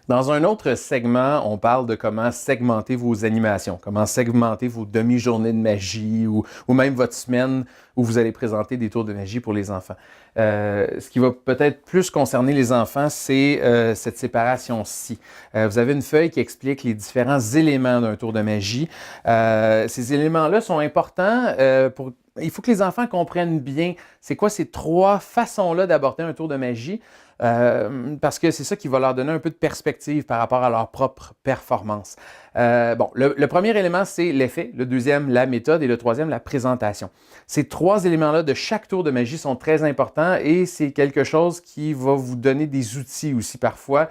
Dans un autre segment, on parle de comment segmenter vos animations, comment segmenter vos demi-journées de magie ou même votre semaine où vous allez présenter des tours de magie pour les enfants. Ce qui va peut-être plus concerner les enfants, c'est cette séparation-ci. Vous avez une feuille qui explique les différents éléments d'un tour de magie. Ces éléments-là sont importants pour... Il faut que les enfants comprennent bien c'est quoi ces trois façons-là d'aborder un tour de magie. Parce que c'est ça qui va leur donner un peu de perspective par rapport à leur propre performance. Le premier élément, c'est l'effet, le deuxième, la méthode et le troisième, la présentation. Ces trois éléments-là de chaque tour de magie sont très importants et c'est quelque chose qui va vous donner des outils aussi parfois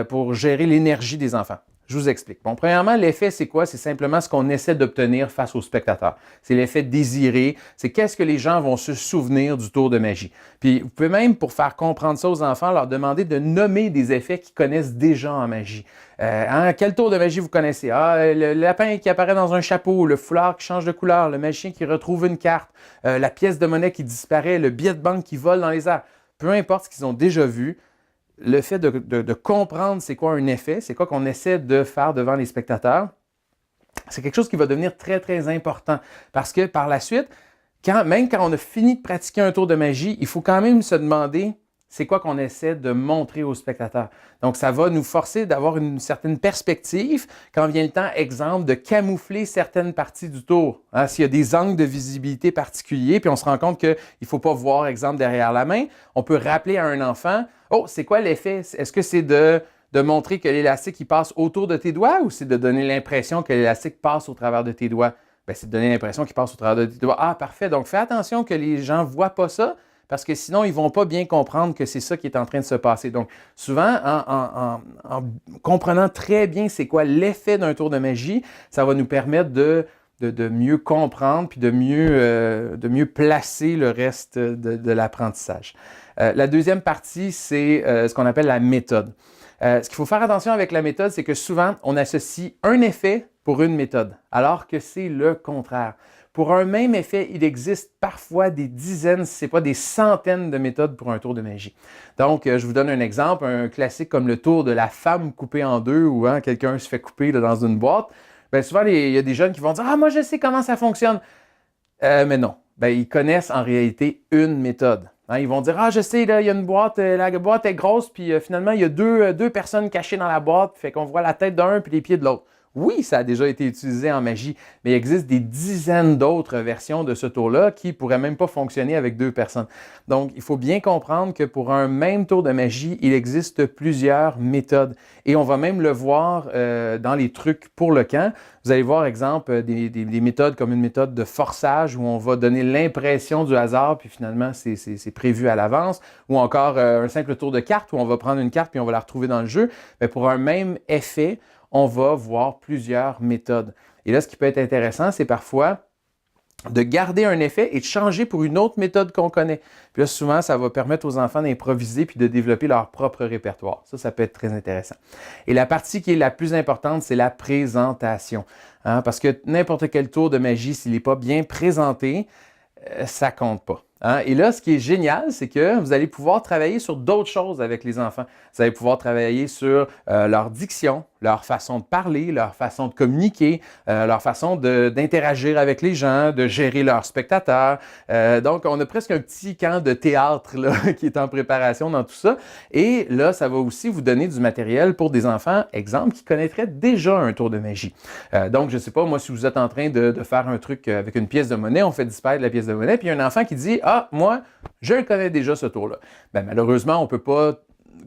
pour gérer l'énergie des enfants. Je vous explique. Bon, premièrement, l'effet, c'est quoi? C'est simplement ce qu'on essaie d'obtenir face aux spectateurs. C'est l'effet désiré. C'est qu'est-ce que les gens vont se souvenir du tour de magie. Puis, vous pouvez même, pour faire comprendre ça aux enfants, leur demander de nommer des effets qu'ils connaissent déjà en magie. Quel tour de magie vous connaissez? Le lapin qui apparaît dans un chapeau, le foulard qui change de couleur, le magicien qui retrouve une carte, la pièce de monnaie qui disparaît, le billet de banque qui vole dans les airs. Peu importe ce qu'ils ont déjà vu, le fait de comprendre c'est quoi un effet, c'est quoi qu'on essaie de faire devant les spectateurs, c'est quelque chose qui va devenir très, très important. Parce que par la suite, même quand on a fini de pratiquer un tour de magie, il faut quand même se demander c'est quoi qu'on essaie de montrer aux spectateurs. Donc, ça va nous forcer d'avoir une certaine perspective quand vient le temps, exemple, de camoufler certaines parties du tour. S'il y a des angles de visibilité particuliers, puis on se rend compte qu'il ne faut pas voir, exemple, derrière la main, on peut rappeler à un enfant, oh, c'est quoi l'effet? Est-ce que c'est de montrer que l'élastique il passe autour de tes doigts ou c'est de donner l'impression que l'élastique passe au travers de tes doigts? Bien, c'est de donner l'impression qu'il passe au travers de tes doigts. Ah, parfait. Donc, fais attention que les gens ne voient pas ça, parce que sinon, ils ne vont pas bien comprendre que c'est ça qui est en train de se passer. Donc, souvent, en comprenant très bien c'est quoi l'effet d'un tour de magie, ça va nous permettre de mieux comprendre puis de mieux placer le reste de l'apprentissage. La deuxième partie, c'est ce qu'on appelle la méthode. Ce qu'il faut faire attention avec la méthode, c'est que souvent, on associe un effet pour une méthode, alors que c'est le contraire. Pour un même effet, il existe parfois des dizaines, si ce n'est pas des centaines de méthodes pour un tour de magie. Donc, je vous donne un exemple, un classique comme le tour de la femme coupée en deux où quelqu'un se fait couper dans une boîte. Bien, souvent, il y a des jeunes qui vont dire « Ah, moi, je sais comment ça fonctionne. » Mais non, bien, ils connaissent en réalité une méthode. Ils vont dire « Ah, je sais, là, il y a une boîte, la boîte est grosse, puis finalement, il y a deux personnes cachées dans la boîte, fait qu'on voit la tête d'un puis les pieds de l'autre. » Oui, ça a déjà été utilisé en magie, mais il existe des dizaines d'autres versions de ce tour-là qui ne pourraient même pas fonctionner avec deux personnes. Donc, il faut bien comprendre que pour un même tour de magie, il existe plusieurs méthodes. Et on va même le voir dans les trucs pour le camp. Vous allez voir, exemple, des méthodes comme une méthode de forçage où on va donner l'impression du hasard, puis finalement, c'est prévu à l'avance. Ou encore un simple tour de carte où on va prendre une carte puis on va la retrouver dans le jeu. Mais pour un même effet, on va voir plusieurs méthodes. Et là, ce qui peut être intéressant, c'est parfois de garder un effet et de changer pour une autre méthode qu'on connaît. Puis là, souvent, ça va permettre aux enfants d'improviser puis de développer leur propre répertoire. Ça peut être très intéressant. Et la partie qui est la plus importante, c'est la présentation. Parce que n'importe quel tour de magie, s'il n'est pas bien présenté, ça compte pas. Et là, ce qui est génial, c'est que vous allez pouvoir travailler sur d'autres choses avec les enfants. Vous allez pouvoir travailler sur leur diction, leur façon de parler, leur façon de communiquer, leur façon d'interagir avec les gens, de gérer leurs spectateurs. Donc, on a presque un petit camp de théâtre là, qui est en préparation dans tout ça. Et là, ça va aussi vous donner du matériel pour des enfants, exemple, qui connaîtraient déjà un tour de magie. Donc, je ne sais pas, moi, si vous êtes en train de faire un truc avec une pièce de monnaie, on fait disparaître la pièce de monnaie, puis il y a un enfant qui dit « Ah, moi, je connais déjà ce tour-là. » Bien, malheureusement, on ne peut pas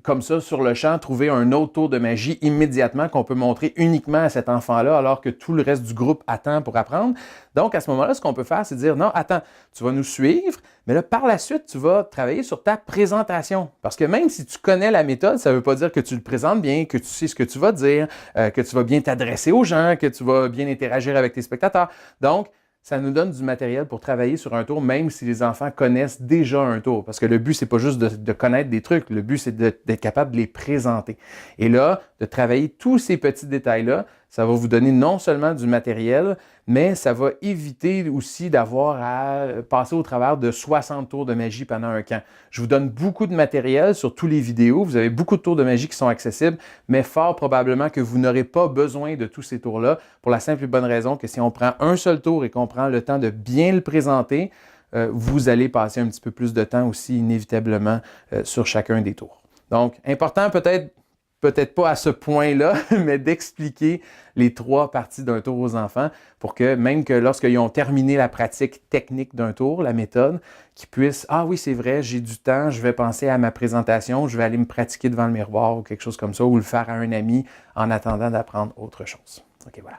comme ça, sur le champ, trouver un autre tour de magie immédiatement qu'on peut montrer uniquement à cet enfant-là, alors que tout le reste du groupe attend pour apprendre. Donc, à ce moment-là, ce qu'on peut faire, c'est dire, non, attends, tu vas nous suivre, mais là, par la suite, tu vas travailler sur ta présentation. Parce que même si tu connais la méthode, ça ne veut pas dire que tu le présentes bien, que tu sais ce que tu vas dire, que tu vas bien t'adresser aux gens, que tu vas bien interagir avec tes spectateurs. Donc, ça nous donne du matériel pour travailler sur un tour, même si les enfants connaissent déjà un tour. Parce que le but, c'est pas juste de connaître des trucs, le but, c'est d'être capable de les présenter. Et là, de travailler tous ces petits détails-là, Ça va vous donner non seulement du matériel, mais ça va éviter aussi d'avoir à passer au travers de 60 tours de magie pendant un camp. Je vous donne beaucoup de matériel sur tous les vidéos. Vous avez beaucoup de tours de magie qui sont accessibles, mais fort probablement que vous n'aurez pas besoin de tous ces tours-là pour la simple et bonne raison que si on prend un seul tour et qu'on prend le temps de bien le présenter, vous allez passer un petit peu plus de temps aussi inévitablement sur chacun des tours. Donc, important peut-être pas à ce point-là, mais d'expliquer les 3 parties d'un tour aux enfants pour que même que lorsqu'ils ont terminé la pratique technique d'un tour, la méthode, qu'ils puissent « Ah oui, c'est vrai, j'ai du temps, je vais penser à ma présentation, je vais aller me pratiquer devant le miroir ou quelque chose comme ça, ou le faire à un ami en attendant d'apprendre autre chose. » OK, voilà.